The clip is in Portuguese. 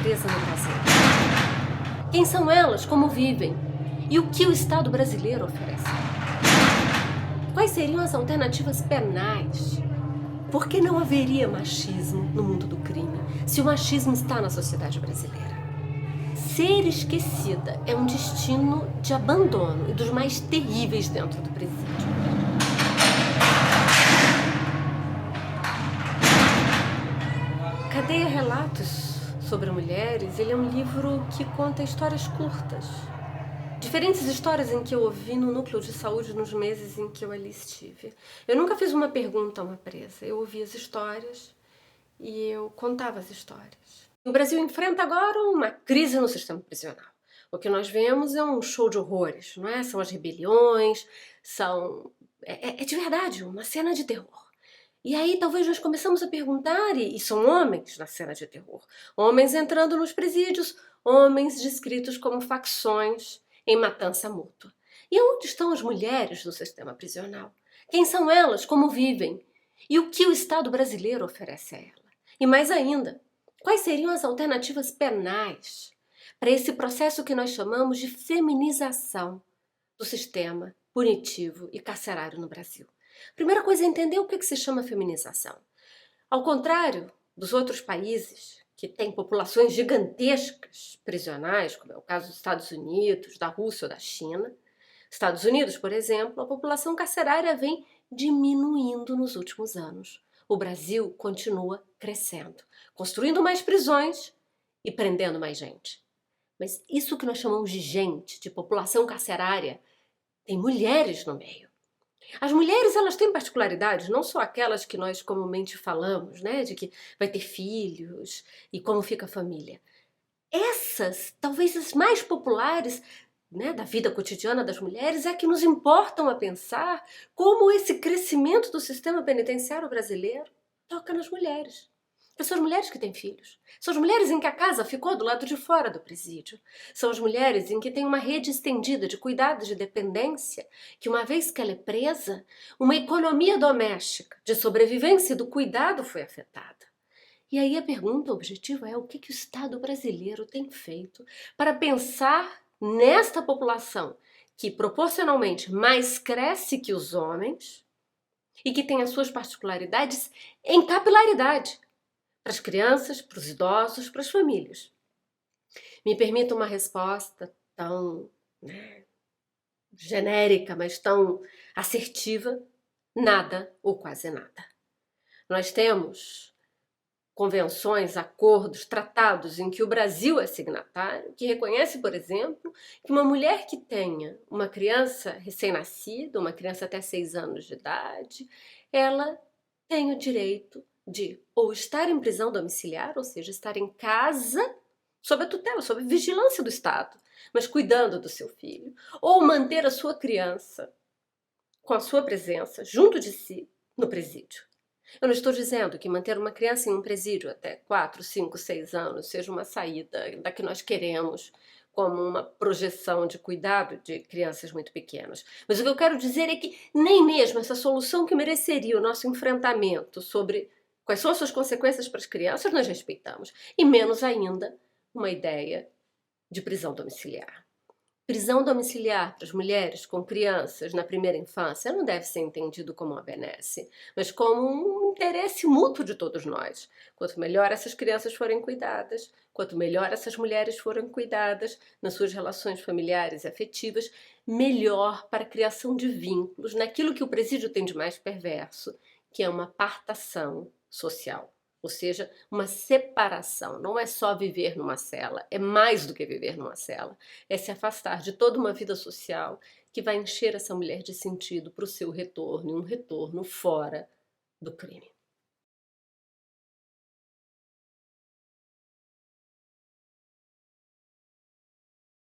presa no Brasil? Quem são elas? Como vivem? E o que o Estado brasileiro oferece? Quais seriam as alternativas penais? Por que não haveria machismo no mundo do crime, se o machismo está na sociedade brasileira? Ser esquecida é um destino de abandono e dos mais terríveis dentro do presídio. Cadeia Relatos sobre Mulheres, ele é um livro que conta histórias curtas. Diferentes histórias em que eu ouvi no núcleo de saúde nos meses em que eu ali estive. Eu nunca fiz uma pergunta a uma presa, eu ouvia as histórias e eu contava as histórias. O Brasil enfrenta agora uma crise no sistema prisional. O que nós vemos é um show de horrores, não é? São as rebeliões, é de verdade uma cena de terror. E aí talvez nós começamos a perguntar, e são homens na cena de terror, homens entrando nos presídios, homens descritos como facções em matança mútua. E onde estão as mulheres do sistema prisional? Quem são elas? Como vivem? E o que o Estado brasileiro oferece a ela? E mais ainda, quais seriam as alternativas penais para esse processo que nós chamamos de feminização do sistema punitivo e carcerário no Brasil? Primeira coisa é entender o que se chama feminização. Ao contrário dos outros países que têm populações gigantescas prisionais, como é o caso dos Estados Unidos, da Rússia ou da China, Estados Unidos, por exemplo, a população carcerária vem diminuindo nos últimos anos. O Brasil continua crescendo, construindo mais prisões e prendendo mais gente. Mas isso que nós chamamos de gente, de população carcerária, tem mulheres no meio. As mulheres, elas têm particularidades, não só aquelas que nós comumente falamos, né, de que vai ter filhos e como fica a família. Essas, talvez as mais populares, né, da vida cotidiana das mulheres, é que nos importam a pensar como esse crescimento do sistema penitenciário brasileiro toca nas mulheres. São as mulheres que têm filhos. São as mulheres em que a casa ficou do lado de fora do presídio. São as mulheres em que tem uma rede estendida de cuidados de dependência, que uma vez que ela é presa, uma economia doméstica de sobrevivência e do cuidado foi afetada. E aí a pergunta objetiva é o que o Estado brasileiro tem feito para pensar nesta população que proporcionalmente mais cresce que os homens e que tem as suas particularidades em capilaridade, para as crianças, para os idosos, para as famílias. Me permita uma resposta tão, genérica, mas tão assertiva: nada ou quase nada. Nós temos convenções, acordos, tratados em que o Brasil é signatário, que reconhece, por exemplo, que uma mulher que tenha uma criança recém-nascida, uma criança até 6 anos de idade, ela tem o direito de ou estar em prisão domiciliar, ou seja, estar em casa, sob a tutela, sob a vigilância do Estado, mas cuidando do seu filho, ou manter a sua criança com a sua presença junto de si no presídio. Eu não estou dizendo que manter uma criança em um presídio até 4, 5, 6 anos seja uma saída da que nós queremos como uma projeção de cuidado de crianças muito pequenas. Mas o que eu quero dizer é que nem mesmo essa solução que mereceria o nosso enfrentamento sobre quais são as suas consequências para as crianças nós respeitamos. E menos ainda uma ideia de prisão domiciliar. Prisão domiciliar para as mulheres com crianças na primeira infância não deve ser entendido como uma benesse, mas como um interesse mútuo de todos nós. Quanto melhor essas crianças forem cuidadas, quanto melhor essas mulheres forem cuidadas nas suas relações familiares e afetivas, melhor para a criação de vínculos naquilo que o presídio tem de mais perverso, que é uma apartação social. Ou seja, uma separação. Não é só viver numa cela, é mais do que viver numa cela. É se afastar de toda uma vida social que vai encher essa mulher de sentido para o seu retorno, e um retorno fora do crime.